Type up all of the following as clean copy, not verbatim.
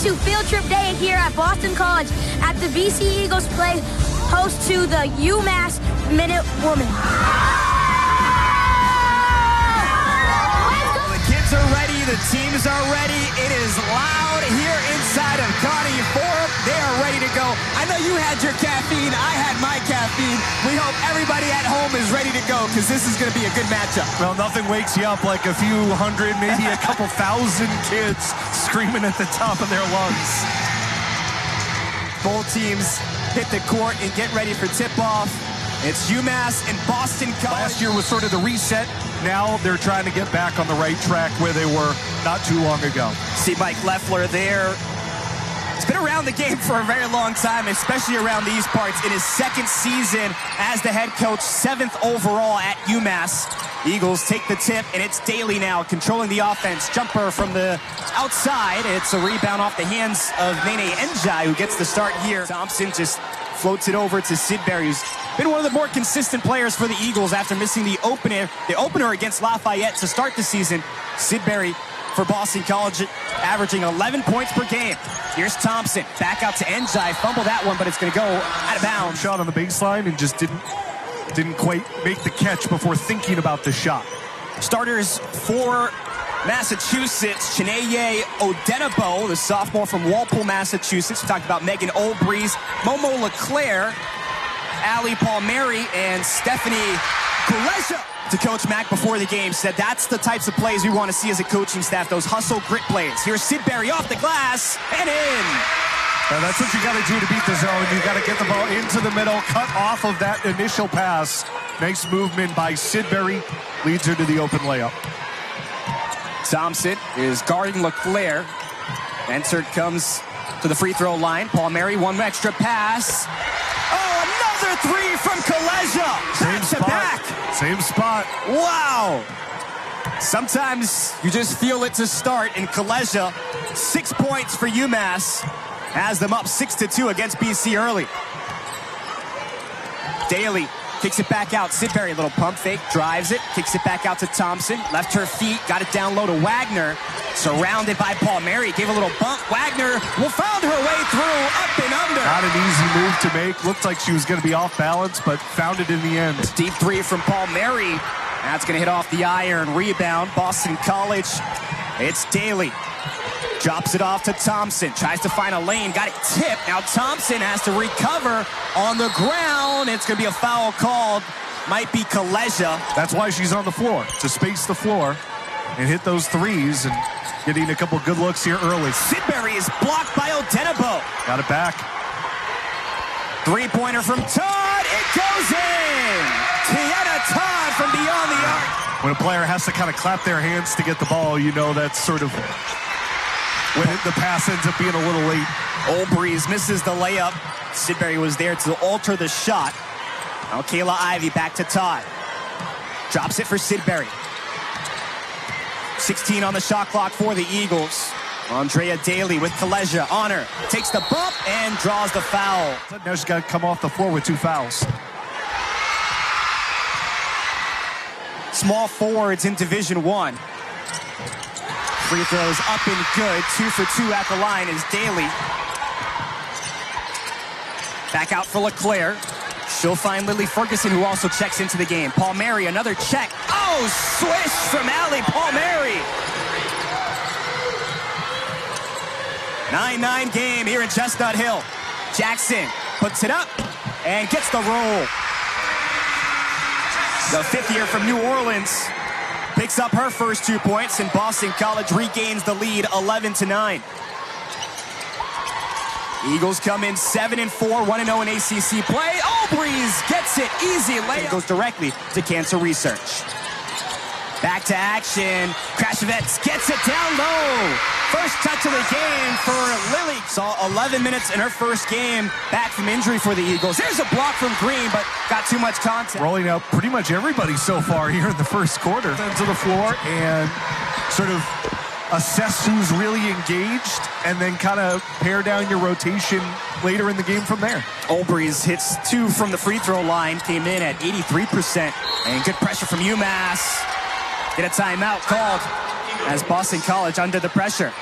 to Field Trip Day here at Boston College at the BC Eagles play host to the UMass Minute Woman. Kids are ready, the teams are ready. It is loud here inside of Conte Forum. They are ready to go. I know you had your caffeine, I had my caffeine. We hope everybody at home is ready to go because this is going to be a good matchup. Well, nothing wakes you up like a few hundred, maybe a couple thousand kids screaming at the top of their lungs. Both teams hit the court and get ready for tip-off. It's UMass and Boston College. Last year was sort of the reset. Now they're trying to get back on the right track where they were not too long ago. See Mike Leffler there. He's been around the game for a very long time, especially around these parts. In his second season as the head coach, 7th overall at UMass. Eagles take the tip, and it's Daly now controlling the offense. Jumper from the outside. It's a rebound off the hands of Nene Ndiaye, who gets the start here. Thompson just floats it over to Sidberry, who's been one of the more consistent players for the Eagles after missing the opener against Lafayette to start the season. Sidberry for Boston College, averaging 11 points per game. Here's Thompson, back out to Ndiaye, fumble that one, but it's going to go out of bounds. Shot on the baseline and just didn't quite make the catch before thinking about the shot. Starters for Massachusetts, Chineye Odenigbo, the sophomore from Walpole, Massachusetts. We talked about Megan Olbreeze, Momo LeClaire, Allie Palmieri, and Stephanie Kuleja. To Coach Mack before the game said that's the types of plays we want to see as a coaching staff, those hustle grit plays. Here's Sidberry off the glass and in. Now that's what you got to do to beat the zone. You got to get the ball into the middle, cut off of that initial pass. Nice movement by Sidberry, leads her to the open layup. Thompson is guarding LeClaire. Ensert comes to the free throw line. Palmieri, one extra pass. Oh, another three from Kuleja. Back to back. Same spot. Wow. Sometimes you just feel it to start, and Kuleja, 6 points for UMass, has them up 6-2 against BC early. Daly kicks it back out. Sidberry, little pump fake, drives it, kicks it back out to Thompson. Left her feet, got it down low to Wagner. Surrounded by Palmieri, gave a little bump. Wagner will found her way through, up and under. Not an easy move to make. Looked like she was going to be off balance, but found it in the end. Deep three from Palmieri. That's going to hit off the iron. Rebound, Boston College. It's Daly. Drops it off to Thompson. Tries to find a lane. Got it tipped. Now Thompson has to recover on the ground. It's going to be a foul called. Might be Kuleja. That's why she's on the floor, to space the floor and hit those threes and getting a couple good looks here early. Sidberry is blocked by Odenigbo. Got it back. Three-pointer from Todd. It goes in. Teya Todd from beyond the arc. When a player has to kind of clap their hands to get the ball, you know that's sort of when the pass ends up being a little late. Olbreeze misses the layup. Sidberry was there to alter the shot. Now Kayla Ivey back to Todd. Drops it for Sidberry. 16 on the shot clock for the Eagles. Andrea Daly with Kuleja on her. Takes the bump and draws the foul. Now she's got to come off the floor with 2 fouls. Small forwards in Division I. Free throws up and good. 2 for 2 at the line is Daly. Back out for LeClaire. She'll find Lily Ferguson, who also checks into the game. Palmieri, another check. Oh, swish from Allie Palmieri. 9-9 game here in Chestnut Hill. Jackson puts it up and gets the roll. The 5th year from New Orleans picks up her first 2 points, and Boston College regains the lead 11-9. Eagles come in 7-4, 1-0 in ACC play. Olbreeze gets it, easy layup. Goes directly to Cancer Research. Back to action. Krashovets gets it down low. First touch of the game for Lily. Saw 11 minutes in her first game back from injury for the Eagles. There's a block from Green, but got too much contact. Rolling out pretty much everybody so far here in the first quarter. Into the floor and sort of assess who's really engaged and then kind of pare down your rotation later in the game from there. Olbreeze hits 2 from the free throw line, came in at 83%. And good pressure from UMass. Get a timeout called as Boston College under the pressure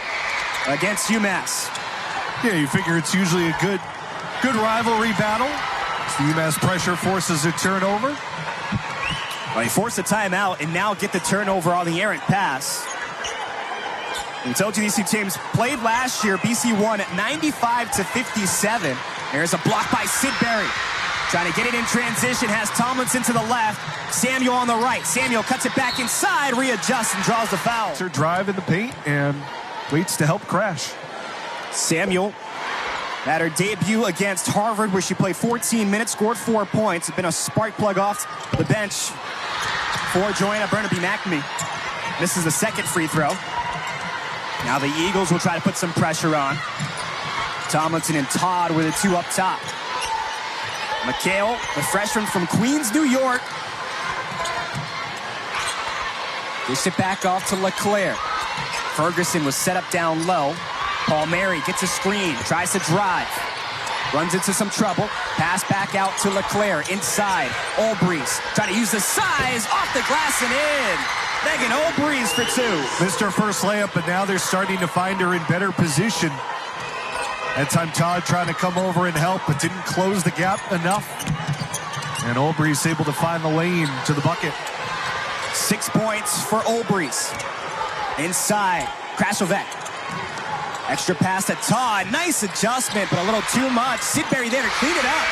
against UMass. Yeah, you figure it's usually a good rivalry battle. So UMass pressure forces a turnover. Well, he forced a timeout and now get the turnover on the errant pass. We told you these two teams played last year. BC won 95-57. There's a block by Sidberry. Trying to get it in transition, has Tomlinson to the left, Samuel on the right. Samuel cuts it back inside, readjusts, and draws the foul. Her drive in the paint and waits to help crash. Samuel had her debut against Harvard, where she played 14 minutes, scored 4 points. It's been a spark plug off the bench for Joanna Bernabei-McNamee. This is the second free throw. Now the Eagles will try to put some pressure on. Tomlinson and Todd with the two up top. McHale, the freshman from Queens, New York. Dish it back off to LeClaire. Ferguson was set up down low. Paul Mary gets a screen, tries to drive. Runs into some trouble. Pass back out to LeClaire. Inside, Olbreeze trying to use the size, off the glass and in. Megan Olbreeze for two. Missed her first layup, but now they're starting to find her in better position. That time Todd trying to come over and help, but didn't close the gap enough. And Olbreeze able to find the lane to the bucket. 6 points for Olbreeze. Inside, Krasovec. Extra pass to Todd. Nice adjustment, but a little too much. Sidberry there to clean it up.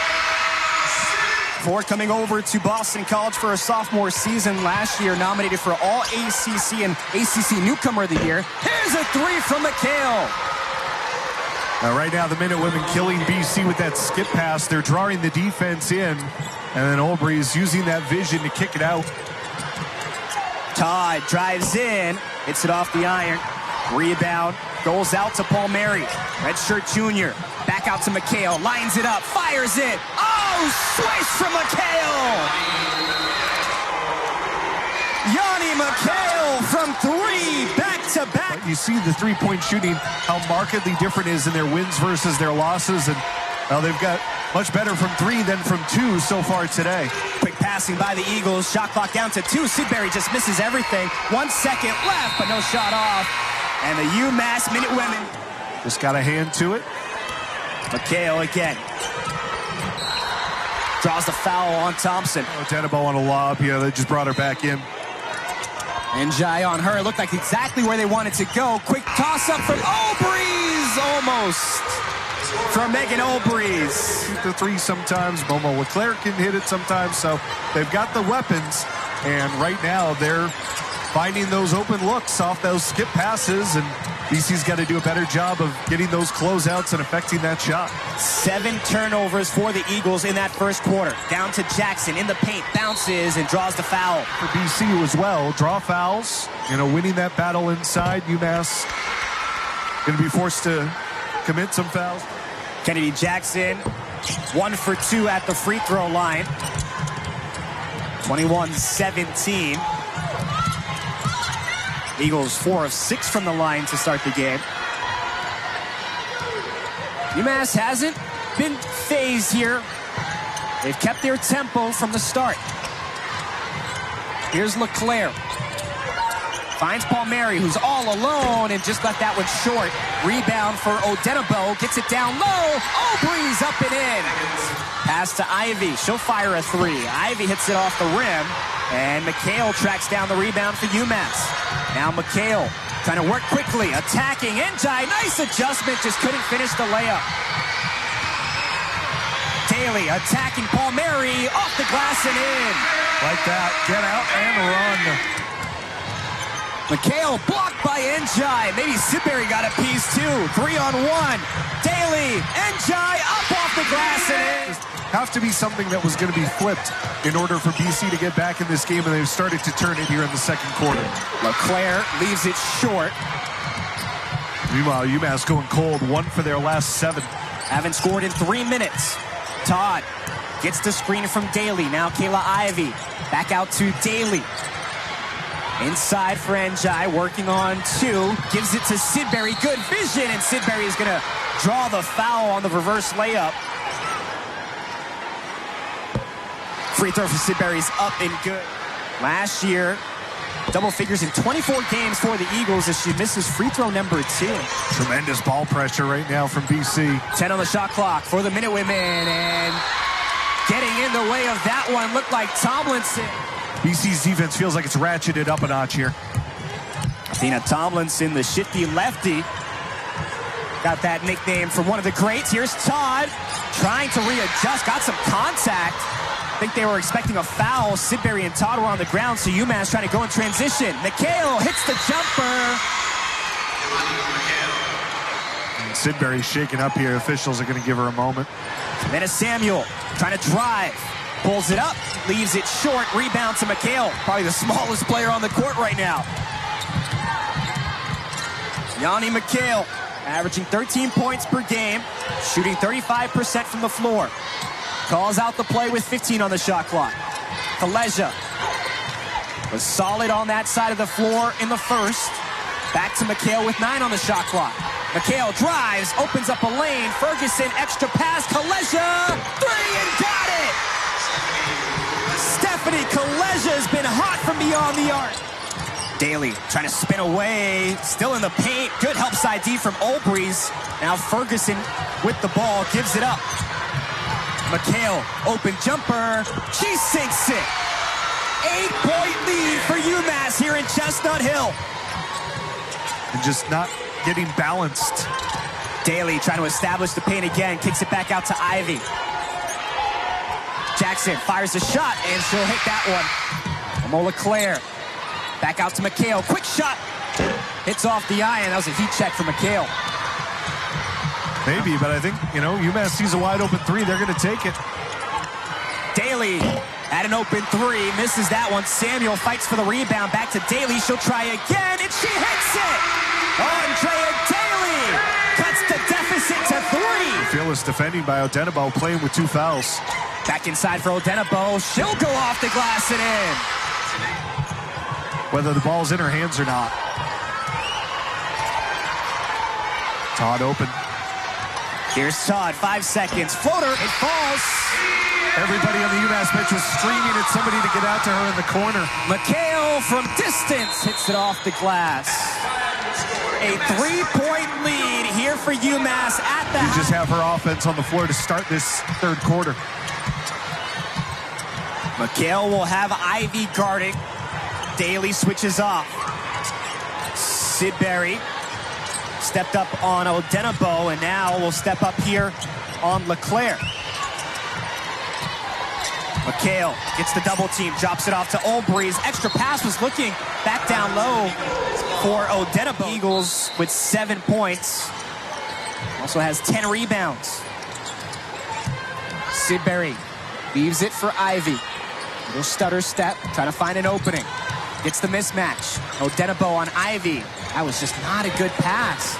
Ford coming over to Boston College for a sophomore season last year, nominated for All ACC and ACC Newcomer of the Year. Here's a three from McHale. Now, right now, the Minutewomen killing BC with that skip pass. They're drawing the defense in, and then Olbreeze using that vision to kick it out. Todd drives in, hits it off the iron. Rebound, goes out to Paul Mary. Redshirt junior, back out to McHale, lines it up, fires it. Oh, swish from McHale! Yanni McHale from three, back-to-back. You see the three-point shooting, how markedly different it is in their wins versus their losses, and they've got much better from three than from two so far today. Quick passing by the Eagles, shot clock down to 2. Sidberry just misses everything. 1 second left, but no shot off. And the UMass Minutewomen just got a hand to it. McHale again. Draws the foul on Thompson. Denebo on a lob. Yeah, they just brought her back in. Ndiaye on her. It looked like exactly where they wanted to go. Quick toss-up from Olbreeze. Almost. From Megan Olbreeze. Shoot the three sometimes. Momo LeClaire can hit it sometimes. So they've got the weapons. And right now they're finding those open looks off those skip passes, and BC's got to do a better job of getting those closeouts and affecting that shot. 7 turnovers for the Eagles in that first quarter. Down to Jackson in the paint, bounces and draws the foul. For BC as well, draw fouls, winning that battle inside. UMass going to be forced to commit some fouls. Kennedy Jackson, 1 for 2 at the free throw line. 21-17. Eagles 4 of 6 from the line to start the game. UMass hasn't been phased here. They've kept their tempo from the start. Here's LeClaire. Finds Paul Mary, who's all alone, and just left that one short. Rebound for Odenabo. Gets it down low. Olbreeze up and in. Pass to Ivy. She'll fire a 3. Ivy hits it off the rim. And McHale tracks down the rebound for UMass. Now McHale trying to work quickly. Attacking Ndiaye. Nice adjustment. Just couldn't finish the layup. Daly attacking Paul Mary. Off the glass and in. Like that. Get out and run. McHale blocked by Ndiaye. Maybe Sidberry got a piece too. 3-on-1. Daly, Ndiaye up off the glass and in. Have to be something that was going to be flipped in order for BC to get back in this game, and they've started to turn it here in the second quarter. LeClaire leaves it short. Meanwhile, UMass going cold, 1 for their last 7. Haven't scored in 3 minutes. Todd gets the screen from Daly. Now Kayla Ivy back out to Daly. Inside for Ndiaye, working on 2. Gives it to Sidberry. Good vision, and Sidberry is going to draw the foul on the reverse layup. Free throw for Sidberry's up and good. Last year, double figures in 24 games for the Eagles as she misses free throw number 2. Tremendous ball pressure right now from BC. 10 on the shot clock for the Minute Women, and getting in the way of that one looked like Tomlinson. BC's defense feels like it's ratcheted up a notch here. Tina Tomlinson, the shifty lefty, got that nickname from one of the greats. Here's Todd trying to readjust, got some contact. I think they were expecting a foul. Sidberry and Todd were on the ground, so UMass trying to go in transition. McHale hits the jumper. And Sidberry's shaking up here. Officials are going to give her a moment. Savannah Samuel trying to drive. Pulls it up, leaves it short. Rebound to McHale. Probably the smallest player on the court right now. Yanni McHale, averaging 13 points per game, shooting 35% from the floor. Calls out the play with 15 on the shot clock. Kaleja was solid on that side of the floor in the first. Back to McHale with 9 on the shot clock. McHale drives, opens up a lane. Ferguson, extra pass. Kaleja, 3 and got it! Stephanie Kaleja has been hot from beyond the arc. Daly trying to spin away, still in the paint. Good help side D from Olbreeze. Now Ferguson with the ball, gives it up. McHale, open jumper. She sinks it. 8-point lead for UMass here in Chestnut Hill. And just not getting balanced. Daly trying to establish the paint again, kicks it back out to Ivy. Jackson fires a shot, and she'll hit that one. Amola Claire. Back out to McHale. Quick shot. Hits off the iron. That was a heat check for McHale. Maybe, but I think, UMass sees a wide open 3. They're going to take it. Daly at an open 3. Misses that one. Samuel fights for the rebound. Back to Daly. She'll try again, and she hits it. Andrea Daly cuts the deficit to 3. Fearless defending by Odenabo, playing with 2 fouls. Back inside for Odenabo. She'll go off the glass and in. Whether the ball's in her hands or not. Todd open. Here's Todd, 5 seconds. Floater, it falls. Everybody on the UMass bench was screaming at somebody to get out to her in the corner. McHale from distance hits it off the glass. A 3-point lead here for UMass at the You just have her offense on the floor to start this third quarter. McHale will have Ivy guarding. Daly switches off. Sidberry stepped up on Odenabo, and now will step up here on LeClaire. McHale gets the double team, drops it off to Olbreeze. Extra pass was looking back down low for Odenabo. Eagles with 7 points. Also has 10 rebounds. Sidberry leaves it for Ivy. Little stutter step, trying to find an opening. Gets the mismatch. Odenabo on Ivy. That was just not a good pass.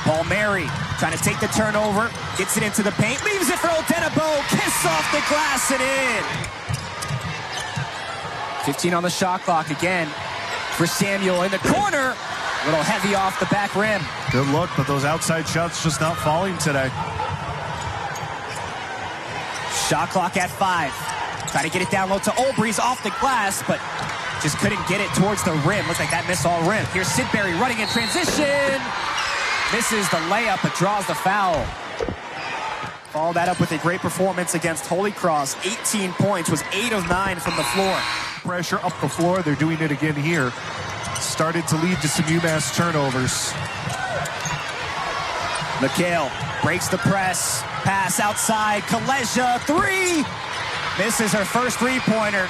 Paul Mary trying to take the turnover. Gets it into the paint. Leaves it for Odenabo. Kiss off the glass and in. 15 on the shot clock again for Samuel in the corner. A little heavy off the back rim. Good look, but those outside shots just not falling today. Shot clock at 5. Trying to get it down low to Olbreeze off the glass, but just couldn't get it towards the rim. Looks like that missed all rim. Here's Sidberry running in transition. Misses the layup, but draws the foul. Followed that up with a great performance against Holy Cross. 18 points, was 8 of 9 from the floor. Pressure up the floor. They're doing it again here. Started to lead to some UMass turnovers. McHale breaks the press. Pass outside. Kaleja, 3. Misses her first 3-pointer.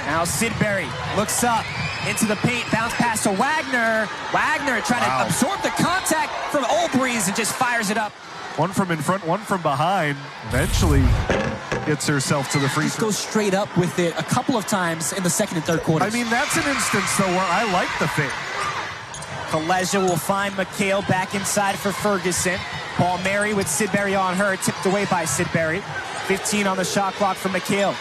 Now Sidberry looks up into the paint. Bounce pass to Wagner. Wagner trying to absorb the contact from Olbreeze and just fires it up. One from in front, one from behind. Eventually gets herself to the free throw. Goes straight up with it a couple of times in the second and third quarters. I mean, that's an instance, though, where I like the fake. Kaleja will find McHale back inside for Ferguson. Paul Mary with Sidberry on her, tipped away by Sidberry. 15 on the shot clock for McHale.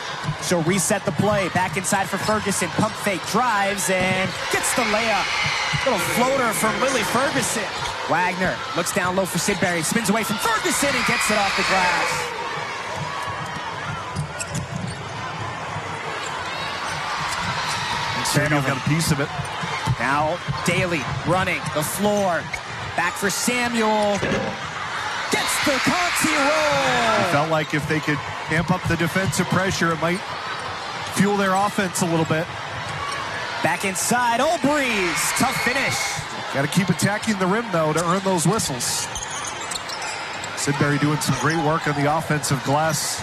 She'll reset the play. Back inside for Ferguson. Pump fake, drives, and gets the layup. Little floater from Lily Ferguson. Wagner looks down low for Sidberry. Spins away from Ferguson and gets it off the glass. Samuel got a piece of it. Now Daly running the floor. Back for Samuel. Gets the Conte roll. It felt like if they could amp up the defensive pressure, it might fuel their offense a little bit. Back inside, Olbreeze. Tough finish. Got to keep attacking the rim, though, to earn those whistles. Sidberry doing some great work on the offensive glass.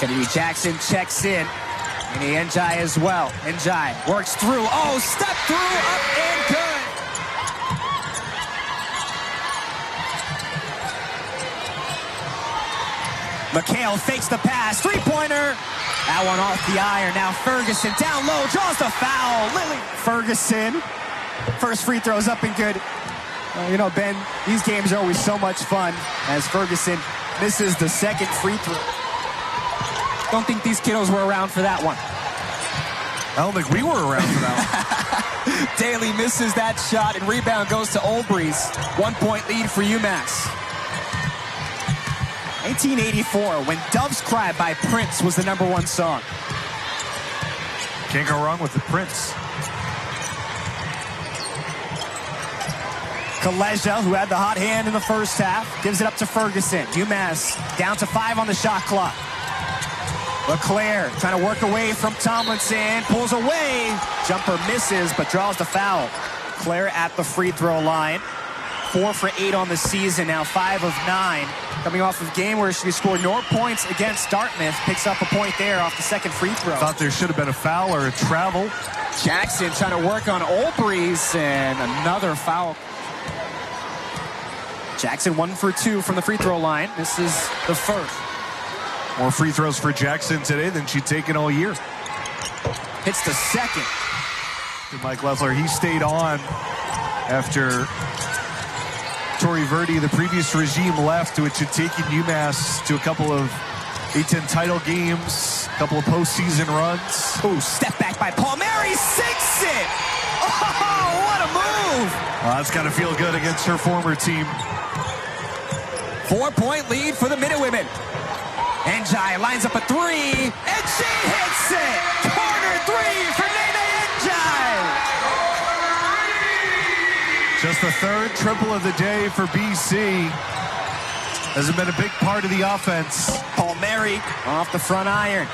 Kennedy Jackson checks in. Nene Ndiaye as well. Ndiaye works through. Oh, step through, up and good. McHale fakes the pass. Three-pointer. That one off the iron. Now Ferguson down low. Draws the foul. Lily. Ferguson. First free throw's up and good. You know, Ben, these games are always so much fun as Ferguson misses the second free throw. Don't think these kiddos were around for that one. I don't think we were around for that one. Daly misses that shot, and rebound goes to Olbreeze. 1 point lead for UMass. 1984, when Doves Cry by Prince was the #1 song. Can't go wrong with the Prince. Kaleja, who had the hot hand in the first half, gives it up to Ferguson. UMass down to 5 on the shot clock. LeClaire trying to work away from Tomlinson, pulls away. Jumper misses, but draws the foul. LeClaire at the free throw line. 4 for 8 on the season, now 5 of 9. Coming off of a game where she scored no points against Dartmouth. Picks up a point there off the second free throw. Thought there should have been a foul or a travel. Jackson trying to work on Olbreeze, and another foul. Jackson 1 for 2 from the free throw line. This is the first. More free throws for Jackson today than she'd taken all year. Hits the second. And Mike Leffler, he stayed on after Torrey Verdi, the previous regime, left, which had taken UMass to a couple of A-10 title games, a couple of postseason runs. Ooh, step back by Paul Mary, sinks it! Oh, what a move! That's got to feel good against her former team. 4-point lead for the Minutewomen. Ndiaye lines up a three, and she hits it! Corner three for Nene Ndiaye! Just the third triple of the day for BC. Hasn't been a big part of the offense. Paul Mary off the front iron.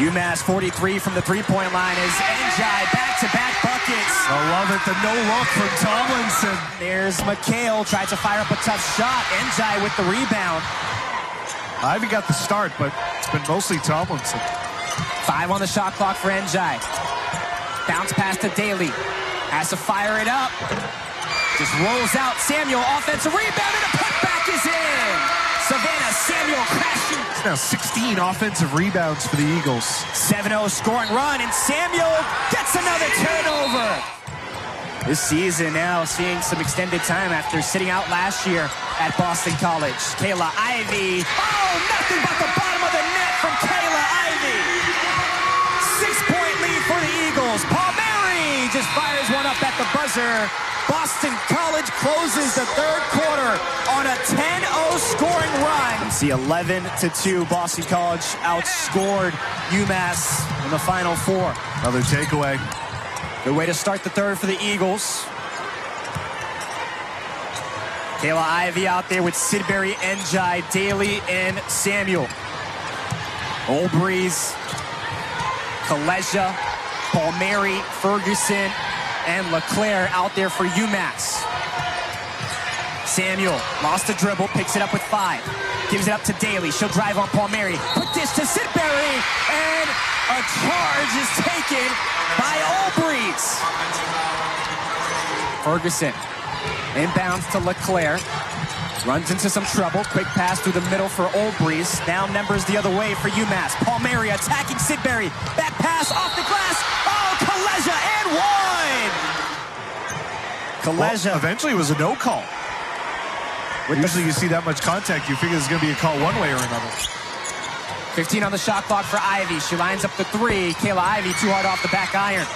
UMass 43 from the three-point line as Ndiaye back-to-back buckets. I love it, the no look from Tomlinson. There's McHale, tried to fire up a tough shot. Ndiaye with the rebound. Ivy got the start, but it's been mostly Tomlinson. 5 on the shot clock for Ndiaye. Bounce pass to Daly. Has to fire it up. Just rolls out. Samuel, offensive rebound, and a putback is in. Savannah Samuel crashing. It's now 16 offensive rebounds for the Eagles. 7-0 scoring run, and Samuel gets another turnover. This season now seeing some extended time after sitting out last year at Boston College. Kayla Ivey. Oh, nothing but the bottom of the net from Kayla Ivey. 6-point lead for the Eagles. Paul Mary just fires one up at the buzzer. Boston College closes the third quarter on a 10-0 scoring run. See, 11-2, Boston College outscored UMass in the Final Four. Another takeaway. Good way to start the third for the Eagles. Kayla Ivey out there with Sidberry, Ndiaye, Daly, and Samuel. Olbreeze, Kaleja, Paul Mary, Ferguson, and LeClaire out there for UMass. Samuel lost the dribble, picks it up with 5. Gives it up to Daly. She'll drive on Paul Mary. Quick dish to Sidberry, and a charge is taken by Olbreeze. Ferguson inbounds to LeClaire. Runs into some trouble. Quick pass through the middle for Olbreeze. Now numbers the other way for UMass. Paul Mary attacking Sidberry. Back pass off the glass. Oh, Kaleja and one! Kaleja. Well, eventually it was a no call. Usually you see that much contact, you figure there's going to be a call one way or another. 15 on the shot clock for Ivey. She lines up the 3. Kayla Ivey too hard off the back iron.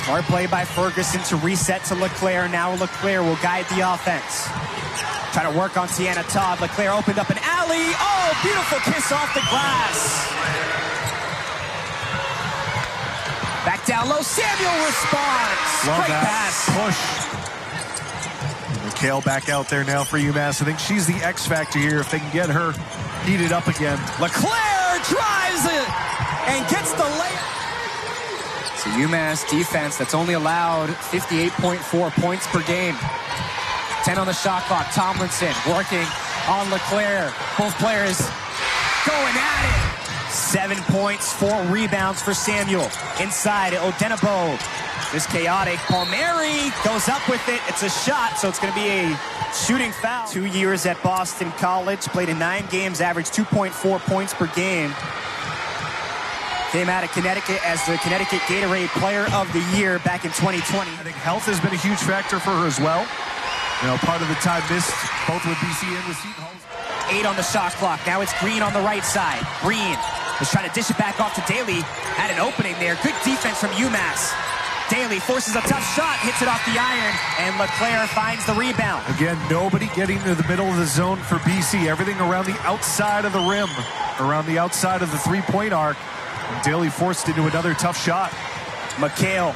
Smart play by Ferguson to reset to LeClaire. Now LeClaire will guide the offense. Try to work on Sienna Todd. LeClaire opened up an alley. Daly. Oh, beautiful kiss off the glass. Back down low, Samuel responds. Love Great that pass. push. McHale back out there now for UMass. I think she's the X factor here if they can get her heated up again. LeClaire drives it and gets the layup. So UMass defense that's only allowed 58.4 points per game. 10 on the shot clock. Tomlinson working on LeClaire. Both players going at it. 7 points, 4 rebounds for Samuel. Inside, Odenabo. This chaotic. Palmieri goes up with it. It's a shot, so it's going to be a shooting foul. 2 years at Boston College. Played in 9 games, averaged 2.4 points per game. Came out of Connecticut as the Connecticut Gatorade Player of the Year back in 2020. I think health has been a huge factor for her as well. You know, part of the time missed both with BC and with Seton Hall. 8 on the shot clock. Now it's Green on the right side. Green is trying to dish it back off to Daly. Had an opening there. Good defense from UMass. Daly forces a tough shot, hits it off the iron, and LeClaire finds the rebound. Again, nobody getting to the middle of the zone for BC. Everything around the outside of the rim, around the outside of the three-point arc. And Daly forced into another tough shot. McHale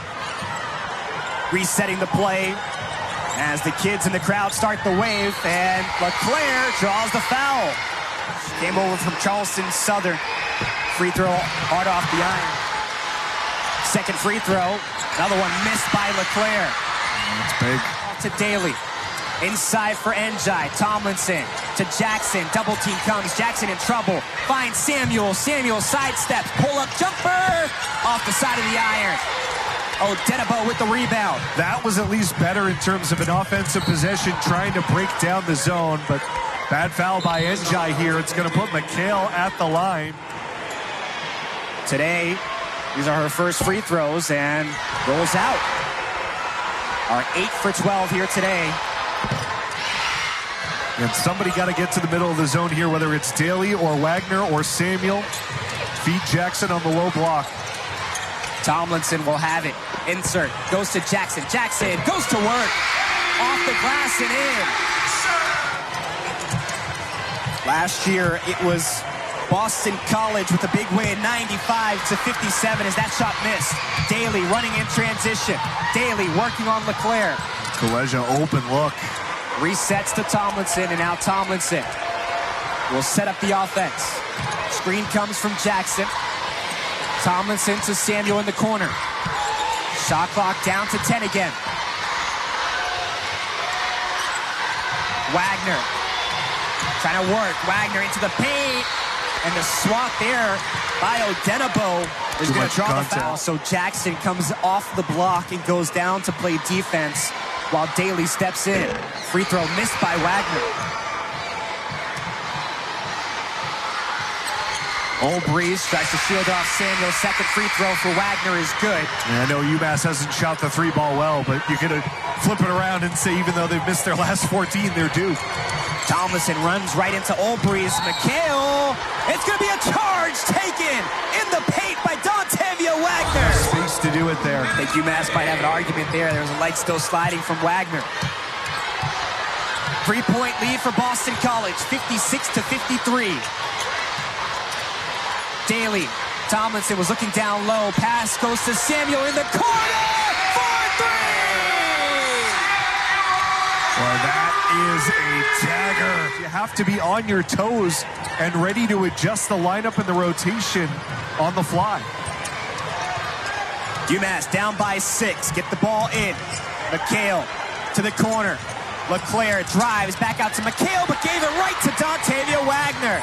resetting the play as the kids in the crowd start the wave, and LeClaire draws the foul. Came over from Charleston Southern. Free throw hard off the iron. Second free throw. Another one missed by LeClaire. That's big. To Daly. Inside for Ndiaye. Tomlinson to Jackson. Double team comes. Jackson in trouble. Finds Samuel. Samuel sidesteps. Pull-up jumper off the side of the iron. Odenabo with the rebound. That was at least better in terms of an offensive possession, trying to break down the zone, but bad foul by Ndiaye here. It's going to put McHale at the line. Today, these are her first free throws and rolls out. Our 8 for 12 here today. And somebody got to get to the middle of the zone here, whether it's Daly or Wagner or Samuel. Feed Jackson on the low block. Tomlinson will have it. Insert. Goes to Jackson. Jackson goes to work. Off the glass and in. Last year, it was Boston College with a big win, 95-57 as that shot missed. Daly running in transition. Daly working on LeClaire. Kaleja open look. Resets to Tomlinson, and now Tomlinson will set up the offense. Screen comes from Jackson. Tomlinson to Samuel in the corner. Shot clock down to 10 again. Wagner trying to work. Wagner into the paint. And the swat there by Odenabo is going to draw the foul. So Jackson comes off the block and goes down to play defense while Daly steps in. Free throw missed by Wagner. Breeze tries to shield off Samuel. Second free throw for Wagner is good. Yeah, I know UMass hasn't shot the 3-ball well, but you could flip it around and say even though they've missed their last 14, they're due. Tomlinson runs right into Breeze. McHale. It's going to be a charge taken in the paint by Dontavia Wagner. Space to do it there. I think UMass might have an argument there. There's a light still sliding from Wagner. 3-point lead for Boston College, 56-53. Daly. Tomlinson was looking down low. Pass goes to Samuel in the corner for 3! Well, that is a dagger. You have to be on your toes and ready to adjust the lineup and the rotation on the fly. UMass down by 6. Get the ball in. McHale to the corner. LeClaire drives back out to McHale, but gave it right to Dontavia Wagner.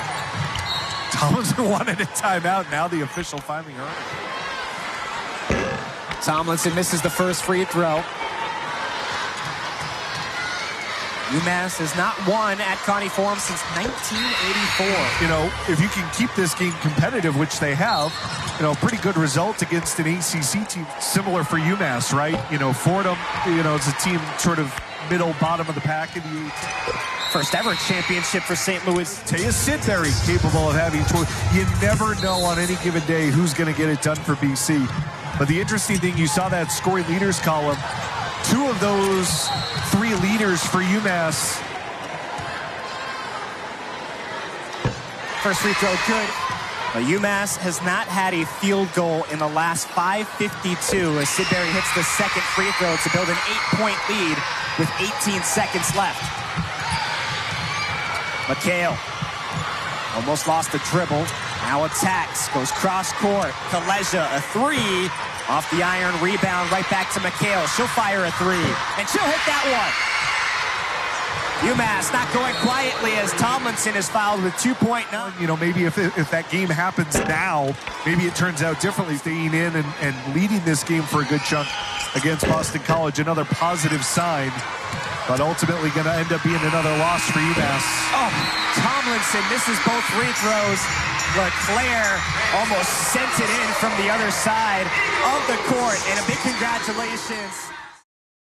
Tomlinson wanted a timeout. Now the official finally heard it. Tomlinson misses the first free throw. UMass has not won at Conte Forum since 1984. You know, if you can keep this game competitive, which they have, you know, pretty good result against an ACC team. Similar for UMass, right? You know, Fordham, you know, it's a team sort of middle, bottom of the pack in the first ever championship for St. Louis. Teya Sidberry capable of having choice. You never know on any given day who's going to get it done for BC. But the interesting thing, you saw that scoring leaders column. 2 of those 3 leaders for UMass First free throw, good. But UMass has not had a field goal in the last 5:52 as Sidberry hits the second free throw to build an 8-point lead with 18 seconds left. McHale almost lost the dribble. Now attacks, goes cross court. Kaleja, a three. Off the iron, rebound, right back to McHale. She'll fire a three, and she'll hit that one. UMass not going quietly as Tomlinson is fouled with 2.9. You know, maybe if that game happens now, maybe it turns out differently. Staying in and leading this game for a good chunk against Boston College, another positive sign, but ultimately going to end up being another loss for UMass. Oh, Tomlinson misses both free throws. LeClaire almost sent it in from the other side of the court, and a big congratulations